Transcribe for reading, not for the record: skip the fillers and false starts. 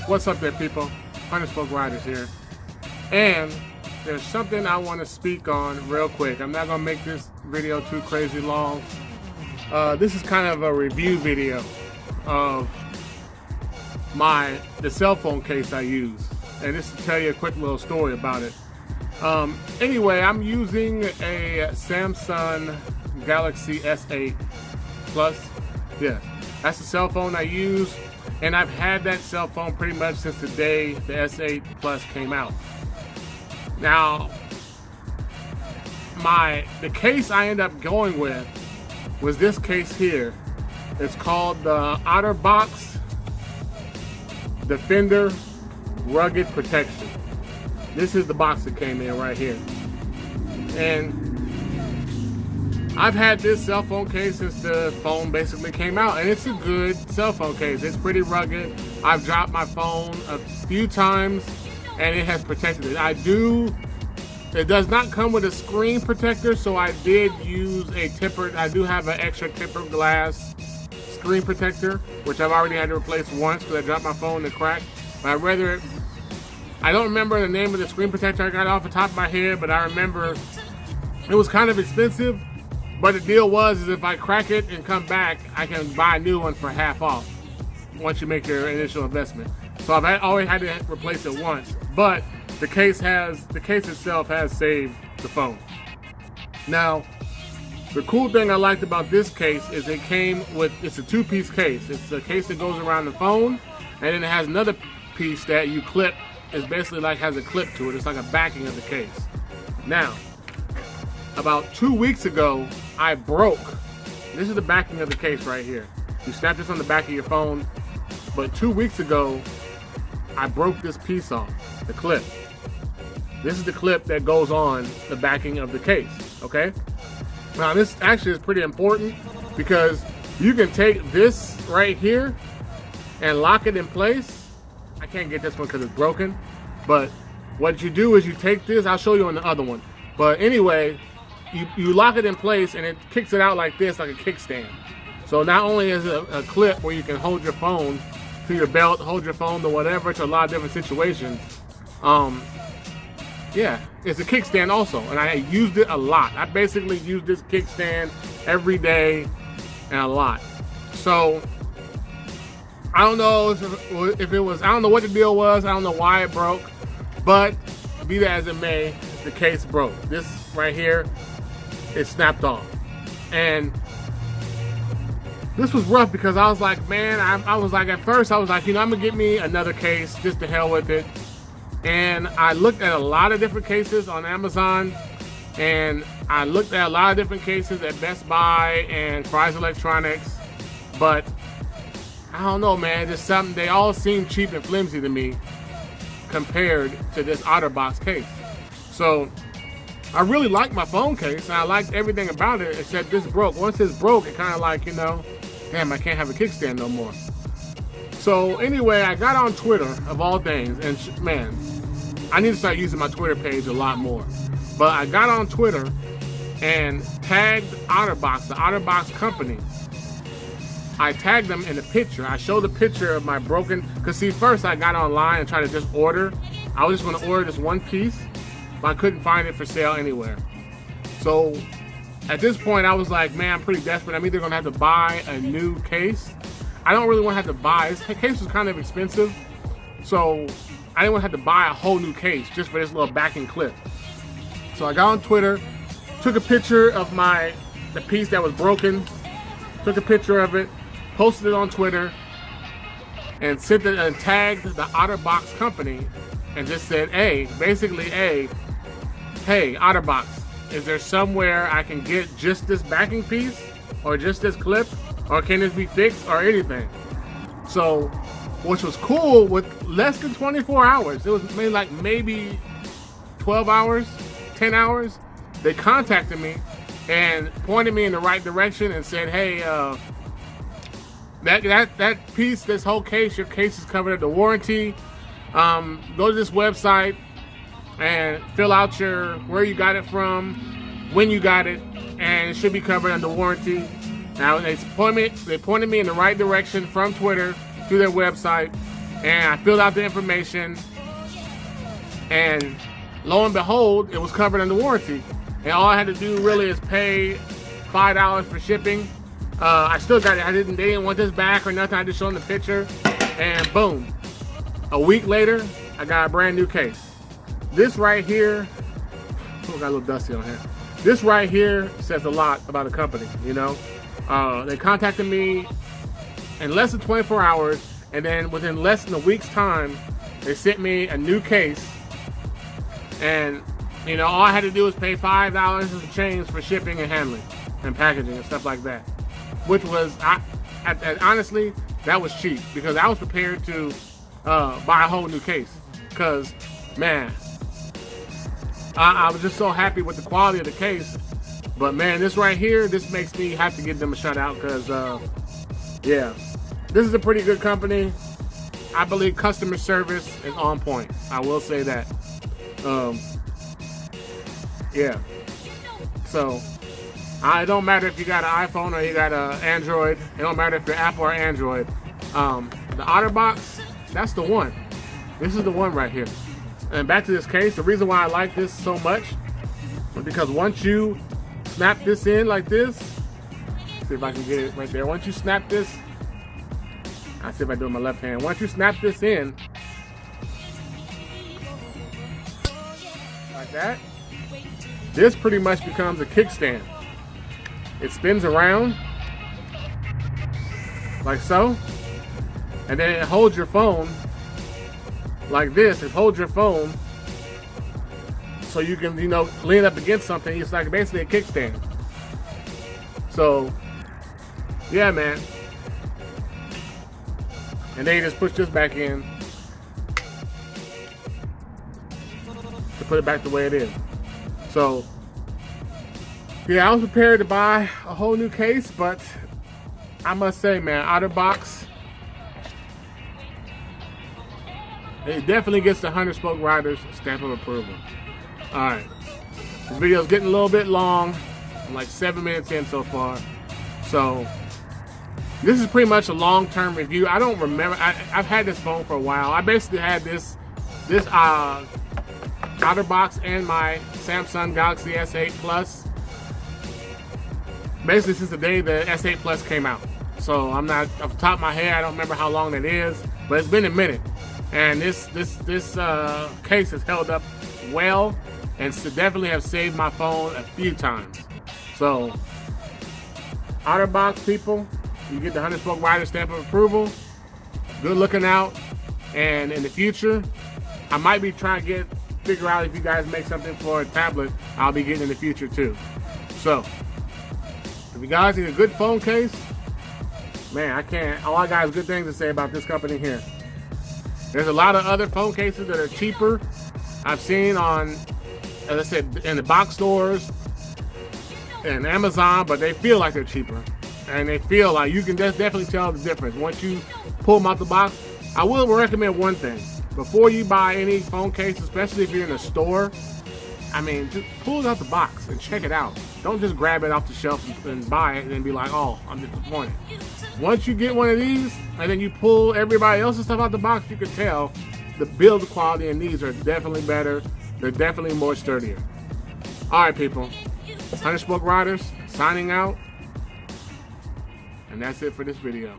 What's up there, people? Spoke Riders here. And there's something I want to speak on real quick. I'm not going to make this video too crazy long. This is kind of a review video of the cell phone case I use. And this to tell you a quick little story about it. Anyway, I'm using a Samsung Galaxy S8 Plus. Yes, that's the cell phone I use. And I've had that cell phone pretty much since the day the S8 Plus came out. Now, the case I ended up going with was this case here. It's called the OtterBox Defender Rugged Protection. This is the box that came in right here. And I've had this cell phone case since the phone basically came out, and it's a good cell phone case. It's pretty rugged. I've dropped my phone a few times and it has protected it. It does not come with a screen protector, so I did use I do have an extra tempered glass screen protector, which I've already had to replace once because I dropped my phone and it cracked. But I don't remember the name of the screen protector I got off the top of my head, but I remember it was kind of expensive. But the deal is if I crack it and come back, I can buy a new one for half off once you make your initial investment. So I've always had to replace it once. But the case itself has saved the phone. Now, the cool thing I liked about this case is it's a two-piece case. It's a case that goes around the phone, and then it has another piece that you clip. It's basically like has a clip to it. It's like a backing of the case. Now, about 2 weeks ago, this is the backing of the case right here. You snap this on the back of your phone, but 2 weeks ago, I broke this piece off, the clip. This is the clip that goes on the backing of the case, okay? Now this actually is pretty important because you can take this right here and lock it in place. I can't get this one because it's broken, but what you do is you take this, I'll show you on the other one. But anyway, you lock it in place and it kicks it out like this, like a kickstand. So not only is it a clip where you can hold your phone to your belt, hold your phone to whatever, to a lot of different situations. Yeah, it's a kickstand also, and I used it a lot. I basically used this kickstand every day and a lot. So I don't know if it was, I don't know what the deal was, I don't know why it broke, but be that as it may, the case broke. This right here, it snapped off. And this was rough because I was like, man, I was like, at first I was like, I'm gonna get me another case, just to hell with it. And I looked at a lot of different cases on Amazon, and I looked at a lot of different cases at Best Buy and Fry's Electronics, but I don't know, man, just something, they all seem cheap and flimsy to me compared to this OtterBox case. So I really liked my phone case, and I liked everything about it except this broke. Once this broke, it kind of like, damn, I can't have a kickstand no more. So anyway, I got on Twitter, of all things, and man, I need to start using my Twitter page a lot more. But I got on Twitter and tagged OtterBox, the OtterBox company. I tagged them in a picture. I showed a picture of my broken, because see, first I got online and tried to just order. I was just going to order this one piece, but I couldn't find it for sale anywhere. So at this point, I was like, man, I'm pretty desperate. I'm either going to have to buy a new case. I don't really want to have to buy. This case was kind of expensive, so I didn't want to have to buy a whole new case just for this little backing clip. So I got on Twitter, took a picture of the piece that was broken, took a picture of it, posted it on Twitter, and sent it and tagged the OtterBox company and just said, hey, OtterBox, is there somewhere I can get just this backing piece or just this clip, or can this be fixed or anything? So, which was cool, with less than 24 hours, it was maybe 12 hours, 10 hours, they contacted me and pointed me in the right direction and said, hey, that piece, this whole case, your case is covered under warranty. Go to this website and fill out where you got it from, when you got it, and it should be covered under warranty. Now they pointed me in the right direction from Twitter to their website, And I filled out the information, and lo and behold, it was covered under warranty. And all I had to do really is pay $5 for shipping. I still got it. They didn't want this back or nothing. I just showed them the picture, and boom. A week later, I got a brand new case. This right here, oh, got a little dusty on here. This right here says a lot about the company, you know. They contacted me in less than 24 hours, and then within less than a week's time, they sent me a new case. And, you know, all I had to do was pay $5 and change for shipping and handling and packaging and stuff like that. Which was, honestly, that was cheap, because I was prepared to buy a whole new case. Because, man, I was just so happy with the quality of the case. But man, this right here, this makes me have to give them a shout out, because yeah, this is a pretty good company. I believe customer service is on point. I will say that. Yeah. So it don't matter if you got an iPhone or you got an Android. It don't matter if you're Apple or Android. The OtterBox, that's the one. This is the one right here. And back to this case, the reason why I like this so much is because once you snap this in like this, see if I can get it right there. Once you snap this, I'll see if I do it with my left hand. Once you snap this in, like that, this pretty much becomes a kickstand. It spins around, like so, and then it holds your phone like this. It holds your phone so you can, you know, lean up against something. It's like basically a kickstand. So, yeah, man. And then you just push this back in to put it back the way it is. So, yeah, I was prepared to buy a whole new case, but I must say, man, OtterBox, it definitely gets the 100 Spoke Riders stamp of approval. Alright, this video's getting a little bit long. I'm like 7 minutes in so far. So, this is pretty much a long-term review. I don't remember, I've had this phone for a while. I basically had this OtterBox and my Samsung Galaxy S8 Plus basically since the day the S8 Plus came out. So I'm not, off the top of my head, I don't remember how long that is, but it's been a minute. And this case has held up well, and definitely have saved my phone a few times. So, OtterBox people, you get the 100 Spoke Rider stamp of approval. Good looking out. And in the future, I might be trying to figure out if you guys make something for a tablet, I'll be getting in the future too. So, if you guys need a good phone case, man, all I got is good things to say about this company here. There's a lot of other phone cases that are cheaper. I've seen on, as I said, in the box stores and Amazon, but they feel like they're cheaper. And they feel like you can definitely tell the difference. Once you pull them out the box, I will recommend one thing. Before you buy any phone case, especially if you're in a store, I mean, just pull it out the box and check it out. Don't just grab it off the shelf and buy it and then be like, oh, I'm disappointed. Once you get one of these and then you pull everybody else's stuff out the box, you can tell the build quality in these are definitely better. They're definitely more sturdier. All right, people. 100 Spoke Riders signing out. And that's it for this video.